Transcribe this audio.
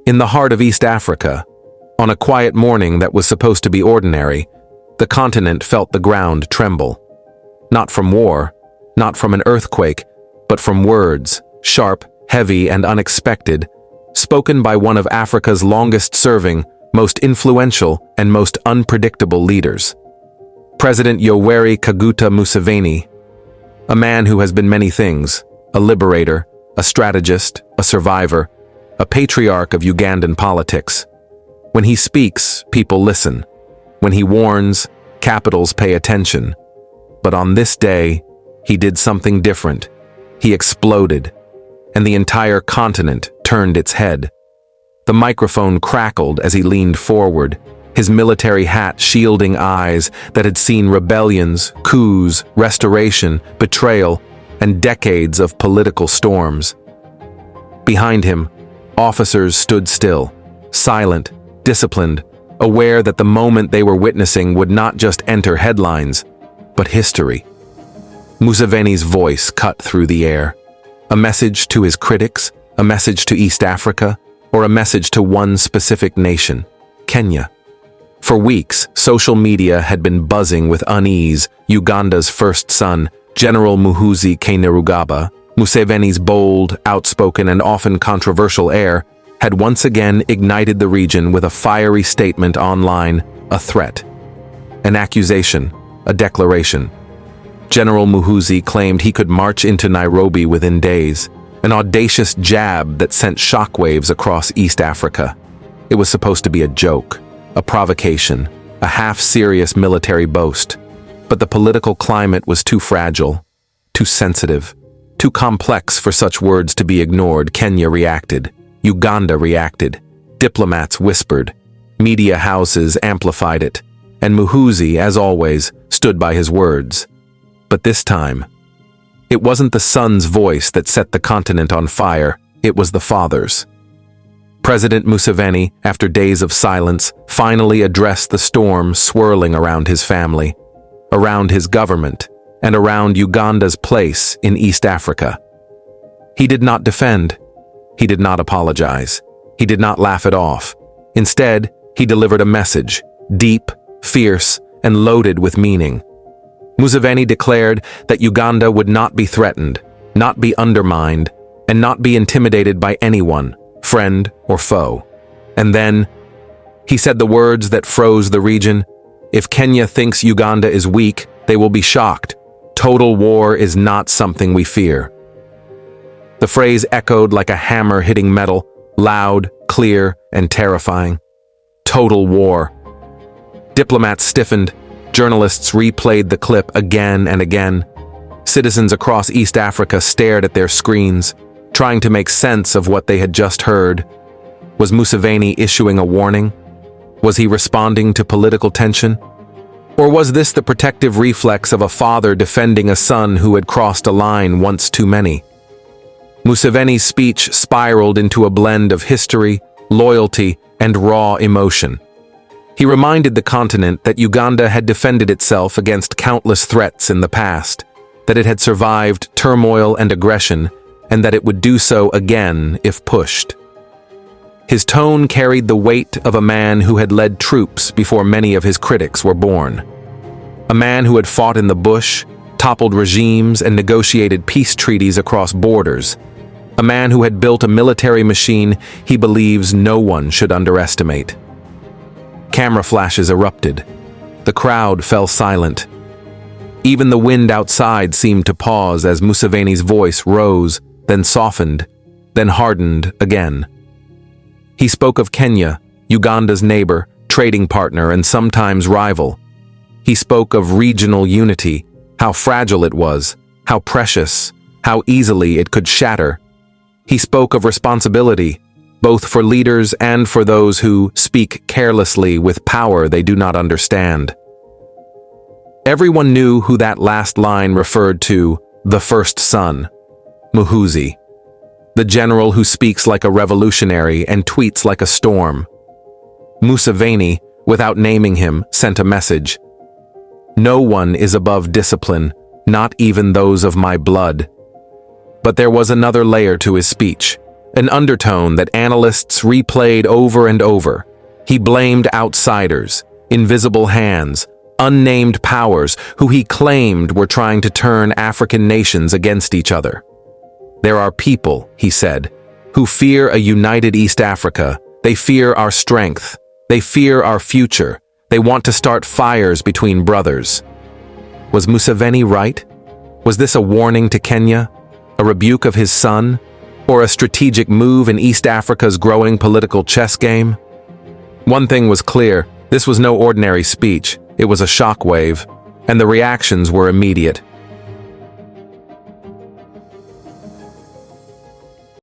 In the heart of East Africa, on a quiet morning that was supposed to be ordinary, the continent felt the ground tremble. Not from war, not from an earthquake, but from words, sharp, heavy, and unexpected, spoken by one of Africa's longest-serving, most influential, and most unpredictable leaders. President Yoweri Museveni, a man who has been many things, a liberator, a strategist, a survivor, a patriarch of Ugandan politics. When he speaks, people listen. When he warns, capitals pay attention. But on this day, he did something different. He exploded, and the entire continent turned its head. The microphone crackled as he leaned forward, his military hat shielding eyes that had seen rebellions, coups, restoration, betrayal, and decades of political storms. Behind him, officers stood still, silent, disciplined, aware that the moment they were witnessing would not just enter headlines, but history. Museveni's voice cut through the air. A message to his critics, a message to East Africa, or a message to one specific nation, Kenya. For weeks, social media had been buzzing with unease. Uganda's first son, General Muhoozi Kainerugaba, Museveni's bold, outspoken, and often controversial air, had once again ignited the region with a fiery statement online, a threat, an accusation, a declaration. General Muhoozi claimed he could march into Nairobi within days, an audacious jab that sent shockwaves across East Africa. It was supposed to be a joke, a provocation, a half-serious military boast. But the political climate was too fragile, too sensitive, too complex for such words to be ignored. Kenya reacted. Uganda reacted. Diplomats whispered. Media houses amplified it. And Muhoozi, as always, stood by his words. But this time, it wasn't the son's voice that set the continent on fire, it was the father's. President Museveni, after days of silence, finally addressed the storm swirling around his family, around his government, and around Uganda's place in East Africa. He did not defend. He did not apologize. He did not laugh it off. Instead, he delivered a message, deep, fierce, and loaded with meaning. Museveni declared that Uganda would not be threatened, not be undermined, and not be intimidated by anyone, friend or foe. And then, he said the words that froze the region. If Kenya thinks Uganda is weak, they will be shocked. Total war is not something we fear. The phrase echoed like a hammer hitting metal, loud, clear, and terrifying. Total war. Diplomats stiffened. Journalists replayed the clip again and again. Citizens across East Africa stared at their screens, trying to make sense of what they had just heard. Was Museveni issuing a warning? Was he responding to political tension? Or was this the protective reflex of a father defending a son who had crossed a line once too many? Museveni's speech spiraled into a blend of history, loyalty, and raw emotion. He reminded the continent that Uganda had defended itself against countless threats in the past, that it had survived turmoil and aggression, and that it would do so again if pushed. His tone carried the weight of a man who had led troops before many of his critics were born. A man who had fought in the bush, toppled regimes, and negotiated peace treaties across borders. A man who had built a military machine he believes no one should underestimate. Camera flashes erupted. The crowd fell silent. Even the wind outside seemed to pause as Museveni's voice rose, then softened, then hardened again. He spoke of Kenya, Uganda's neighbor, trading partner, and sometimes rival. He spoke of regional unity, how fragile it was, how precious, how easily it could shatter. He spoke of responsibility, both for leaders and for those who speak carelessly with power they do not understand. Everyone knew who that last line referred to, the first son, Muhoozi, the general who speaks like a revolutionary and tweets like a storm. Museveni, without naming him, sent a message. No one is above discipline, not even those of my blood. But there was another layer to his speech, an undertone that analysts replayed over and over. He blamed outsiders, invisible hands, unnamed powers who he claimed were trying to turn African nations against each other. There are people, he said, who fear a united East Africa. They fear our strength. They fear our future. They want to start fires between brothers. Was Museveni right? Was this a warning to Kenya? A rebuke of his son? Or a strategic move in East Africa's growing political chess game? One thing was clear, this was no ordinary speech. It was a shockwave, and the reactions were immediate.